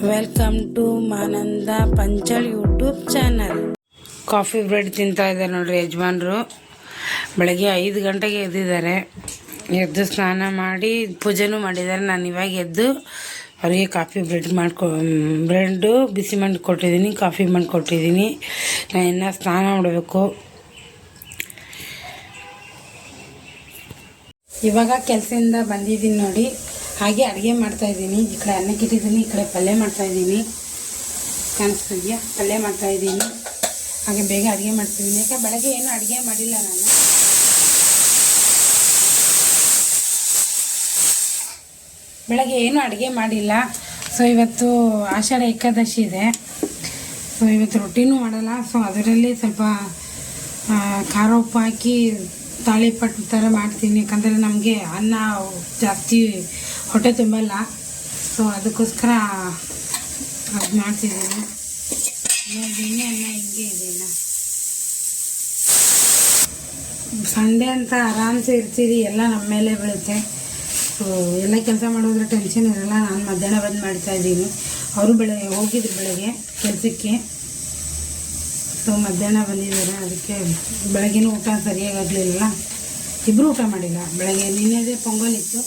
Welcome to ಮಾನಂದ ಪಂಚಳ್ YouTube channel. Coffee bread ತಿಂತಾ ಇದ್ದಾರೆ ನೋಡ್ರಿ ಯಜಮಾನ್ರು. ಬೆಳಗ್ಗೆ 5 ಗಂಟೆಗೆ ಎದ್ದಿದ್ದಾರೆ. ಎದ್ದು ಸ್ನಾನ ಮಾಡಿ ಪೂಜೆನೂ ಮಾಡಿದ್ದಾರೆ. ನಾನು ಇವಾಗ ಎದ್ದು ಅವರಿಗೆ ಕಾಫಿ ಬ್ರೆಡ್ಡು ಬಿಸಿ ಮಾಡಿ ಕೊಟ್ಟಿದ್ದೀನಿ, ಕಾಫಿ ಮಾಡಿ ಕೊಟ್ಟಿದ್ದೀನಿ. ನಾನು ಇನ್ನೂ ಸ್ನಾನ ಮಾಡಬೇಕು. ಇವಾಗ ಕೆಲಸದಿಂದ ಬಂದಿದ್ದೀನಿ ನೋಡಿ. ಹಾಗೆ ಅಡುಗೆ ಮಾಡ್ತಾಯಿದ್ದೀನಿ. ಈ ಕಡೆ ಅನ್ನಕ್ಕೆ ಇಟ್ಟಿದ್ದೀನಿ, ಈ ಕಡೆ ಪಲ್ಯ ಮಾಡ್ತಾಯಿದ್ದೀನಿ. ಕಾಣಿಸ್ತಿದೆಯಾ? ಪಲ್ಯ ಮಾಡ್ತಾಯಿದ್ದೀನಿ. ಹಾಗೆ ಬೇಗ ಅಡುಗೆ ಮಾಡ್ತಿದ್ದೀನಿ. ಯಾಕೆ ಬೆಳಗ್ಗೆ ಏನೂ ಅಡುಗೆ ಮಾಡಿಲ್ಲ ನಾನು. ಬೆಳಗ್ಗೆ ಏನೂ ಅಡುಗೆ ಮಾಡಿಲ್ಲ. ಸೊ ಇವತ್ತು ಆಷಾಢ ಏಕಾದಶಿ ಇದೆ. ಸೊ ಇವತ್ತು ರೊಟ್ಟಿನೂ ಮಾಡಲ್ಲ. ಸೊ ಅದರಲ್ಲಿ ಸ್ವಲ್ಪ ಖಾರ ಉಪ್ಪು ಹಾಕಿ ತಾಳಿಪಟ್ಟು ಥರ ಮಾಡ್ತೀನಿ. ಯಾಕಂದರೆ ನಮಗೆ ಅನ್ನ ಜಾಸ್ತಿ ಹೊಟ್ಟೆ ತುಂಬಲ್ಲ. ಸೊ ಅದಕ್ಕೋಸ್ಕರ ಅದು ಮಾಡ್ತಿದ್ದೀನಿ. ಅನ್ನ ಹಿಂಗೆ ಇದೆ. ಸಂಡೇ ಅಂತ ಆರಾಮ್ಸೆ ಇರ್ತೀರಿ, ಎಲ್ಲ ನಮ್ಮ ಮೇಲೆ ಬೀಳುತ್ತೆ. ಸೊ ಎಲ್ಲ ಕೆಲಸ ಮಾಡೋದ್ರೆ ಟೆನ್ಷನ್ ಇರಲ್ಲ. ನಾನು ಮಧ್ಯಾಹ್ನ ಬಂದು ಮಾಡ್ತಾಯಿದ್ದೀನಿ. ಅವರು ಹೋಗಿದ್ರು ಬೆಳಗ್ಗೆ ಕೆಲಸಕ್ಕೆ. ಸೊ ಮಧ್ಯಾಹ್ನ ಬಂದಿದ್ದಾರೆ. ಅದಕ್ಕೆ ಬೆಳಗ್ಗೆನೂ ಊಟ ಸರಿಯಾಗಿ ಆಗಲಿಲ್ಲ. ಇಬ್ಬರು ಊಟ ಮಾಡಿಲ್ಲ. ಬೆಳಗ್ಗೆ ನಿನ್ನೆದೇ ಪೊಂಗಲ್ ಇತ್ತು.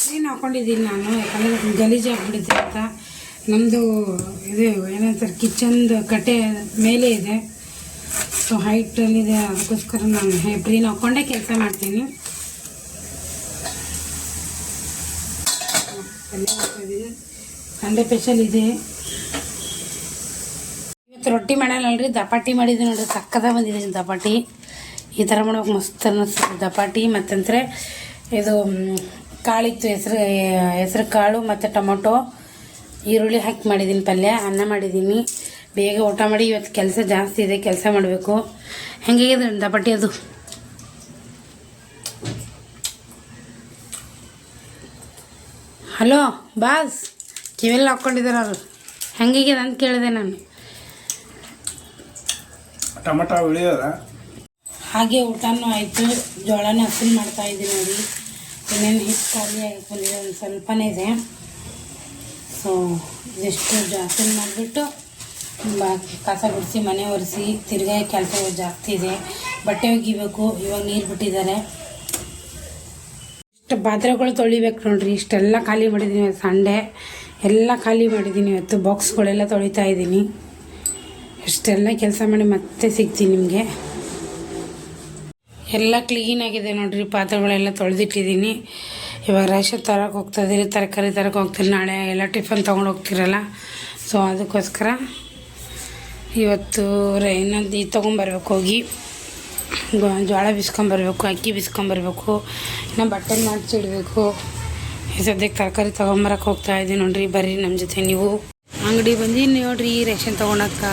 ಕ್ಲೀನ್ ಹಾಕ್ಕೊಂಡಿದ್ದೀನಿ ನಾನು, ಯಾಕಂದರೆ ಗಲೀಜಾಗಿಬಿಡುತ್ತೆ ಅಂತ. ನಮ್ಮದು ಇದು ಏನಂತಾರೆ, ಕಿಚನ್ದು ಕಟ್ಟೆ ಮೇಲೆ ಇದೆ. ಸೊ ಹೈಟಲ್ಲಿದೆ. ಅದಕ್ಕೋಸ್ಕರ ನಾನು ಹೇಪ್ರೀನ್ ಹಾಕ್ಕೊಂಡೇ ಕೆಲಸ ಮಾಡ್ತೀನಿ. ಸಂಡೆ ಸ್ಪೆಷಲ್ ಇದೆ. ಇವತ್ತು ರೊಟ್ಟಿ ಮಾಡಲ್ಲಲ್ರಿ, ದಪಾಟಿ ಮಾಡಿದ್ದೆ ನೋಡ್ರಿ. ಸಕ್ಕದ ಬಂದಿದೆ ದಪಾಟಿ. ಈ ಥರ ಮಾಡೋಕೆ ಮಸ್ತ್ ಅನ್ನಿಸ್ತದೆ ದಪಾಟಿ. ಮತ್ತಂದರೆ ಇದು ಕಾಳಿತ್ತು, ಹೆಸರು ಕಾಳು ಮತ್ತು ಟೊಮೊಟೊ ಈರುಳ್ಳಿ ಹಾಕಿ ಮಾಡಿದ್ದೀನಿ ಪಲ್ಯ. ಅನ್ನ ಮಾಡಿದ್ದೀನಿ. ಬೇಗ ಊಟ ಮಾಡಿ. ಇವತ್ತು ಕೆಲಸ ಜಾಸ್ತಿ ಇದೆ, ಕೆಲಸ ಮಾಡಬೇಕು. ಹೆಂಗಿದೆ ದಪಾಟಿ ಅದು? ಹಲೋ ಬಾಸ್, ಕಿವೆಲ್ಲ ಹಾಕ್ಕೊಂಡಿದ್ದಾರೆ ಅವರು. ಹೆಂಗಿದೆ ಅಂತ ಕೇಳಿದೆ ನಾನು. ಟೊಮೊಟೊ ಉಳಿಯೋದ ಹಾಗೆ ಊಟನೂ ಆಯಿತು. ಜೋಳನ ಹಸರು ಮಾಡ್ತಾಯಿದ್ದೀನಿ ನೋಡಿ. ಇನ್ನೇನು ಹಿಟ್ಟು ಖಾಲಿ ಆಗಿಕೊಂಡಿದೆ, ಒಂದು ಸ್ವಲ್ಪನೇ ಇದೆ. ಸೊ ಇದಿಷ್ಟು ಜಾಸ್ತಿ ಮಾಡಿಬಿಟ್ಟು ಕಸ ಗುಡಿಸಿ ಮನೆ ಒರೆಸಿ ತಿರ್ಗಾ ಕೆಲಸ ಜಾಸ್ತಿ ಇದೆ. ಬಟ್ಟೆ ಒಗಿಬೇಕು. ಇವಾಗ ನೀರು ಬಿಟ್ಟಿದ್ದಾರೆ. ಇಷ್ಟು ಪಾತ್ರೆಗಳು ತೊಳಿಬೇಕು ನೋಡ್ರಿ. ಇಷ್ಟೆಲ್ಲ ಖಾಲಿ ಮಾಡಿದ್ದೀನಿ. ಇವತ್ತು ಸಂಡೆ ಎಲ್ಲ ಖಾಲಿ ಮಾಡಿದ್ದೀನಿ. ಇವತ್ತು ಬಾಕ್ಸ್ಗಳೆಲ್ಲ ತೊಳಿತಾ ಇದ್ದೀನಿ. ಇಷ್ಟೆಲ್ಲ ಕೆಲಸ ಮಾಡಿ ಮತ್ತೆ ಸಿಗ್ತೀನಿ ನಿಮಗೆ. ಎಲ್ಲ ಕ್ಲೀನಾಗಿದೆ ನೋಡ್ರಿ. ಪಾತ್ರೆಗಳೆಲ್ಲ ತೊಳೆದಿಟ್ಟಿದ್ದೀನಿ. ಇವಾಗ ರೇಷನ್ ತರಕ್ಕೆ ಹೋಗ್ತಾಯಿದ್ದೀರಿ, ತರಕಾರಿ ತರಕ್ಕೆ ಹೋಗ್ತೀರಿ. ನಾಳೆ ಎಲ್ಲ ಟಿಫನ್ ತೊಗೊಂಡು ಹೋಗ್ತಿರಲ್ಲ. ಸೊ ಅದಕ್ಕೋಸ್ಕರ ಇವತ್ತು ಇನ್ನೊಂದು ಇದು ತೊಗೊಂಬರ್ಬೇಕು. ಹೋಗಿ ಜೋಳ ಬಿಸ್ಕೊಂಬರ್ಬೇಕು, ಅಕ್ಕಿ ಬಿಸ್ಕೊಂಬರ್ಬೇಕು, ಇನ್ನು ಬಟ್ಟೆ ಮಾಡಿಸಿಡ್ಬೇಕು. ಈ ಸದ್ಯಕ್ಕೆ ತರಕಾರಿ ತೊಗೊಂಬರಕ್ಕೆ ಹೋಗ್ತಾಯಿದ್ದೀನಿ ನೋಡ್ರಿ. ಬರ್ರಿ ನಮ್ಮ ಜೊತೆ ನೀವು. ಅಂಗಡಿ ಬಂದೀನಿ ನೋಡ್ರಿ ರೇಷನ್ ತೊಗೊಳಕ್ಕೆ.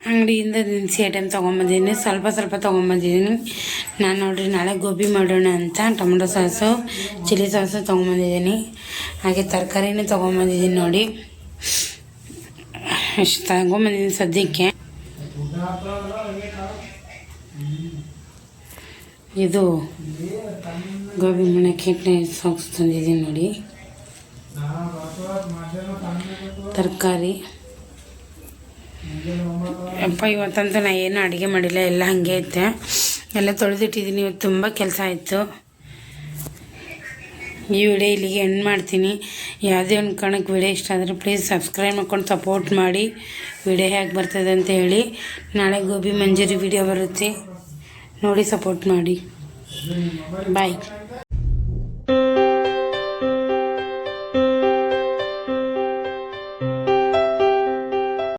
ಅಂಗಡಿಯಿಂದ ದಿನಸಿ ಐಟಮ್ ತೊಗೊಂಬಂದಿದ್ದೀನಿ. ಸ್ವಲ್ಪ ತೊಗೊಂಬಂದಿದ್ದೀನಿ ನಾನು ನೋಡಿರಿ. ನಾಳೆ ಗೋಬಿ ಮಾಡೋಣ ಅಂತ ಟೊಮೊಟೊ ಸಾಸು, ಚಿಲ್ಲಿ ಸಾಸು ತೊಗೊಂಬಂದಿದ್ದೀನಿ. ಹಾಗೆ ತರಕಾರಿನೂ ತೊಗೊಂಬಂದಿದ್ದೀನಿ ನೋಡಿ. ಅಷ್ಟು ತೊಗೊಂಬಂದಿದ್ದೀನಿ ಸದ್ಯಕ್ಕೆ. ಇದು ಗೋಬಿ ಮಾಡೋಕ್ಕೆ ಸಾಕ್ಸ್ ತಂದಿದ್ದೀನಿ ನೋಡಿ. ತರಕಾರಿ ಅಪ್ಪ ಇವತ್ತಂತೂ ನಾನು ಏನೂ ಅಡುಗೆ ಮಾಡಿಲ್ಲ. ಎಲ್ಲ ಹಾಗೆ ಐತೆ. ಎಲ್ಲ ತೊಳೆದಿಟ್ಟಿದ್ದೀನಿ. ಇವತ್ತು ತುಂಬ ಕೆಲಸ ಆಯಿತು. ಈ ವಿಡಿಯೋ ಇಲ್ಲಿಗೆ ಎಂಡ್ ಮಾಡ್ತೀನಿ. ಯಾವುದೇ ಒಂದು ಕಾರಣಕ್ಕೆ ವಿಡಿಯೋ ಇಷ್ಟ ಆದರೆ ಪ್ಲೀಸ್ ಸಬ್ಸ್ಕ್ರೈಬ್ ಮಾಡ್ಕೊಂಡು ಸಪೋರ್ಟ್ ಮಾಡಿ. ವಿಡಿಯೋ ಹೇಗೆ ಬರ್ತದೆ ಅಂತ ಹೇಳಿ. ನಾಳೆ ಗೋಬಿ ಮಂಜೂರಿ ವಿಡಿಯೋ ಬರುತ್ತೆ ನೋಡಿ, ಸಪೋರ್ಟ್ ಮಾಡಿ. ಬಾಯ್.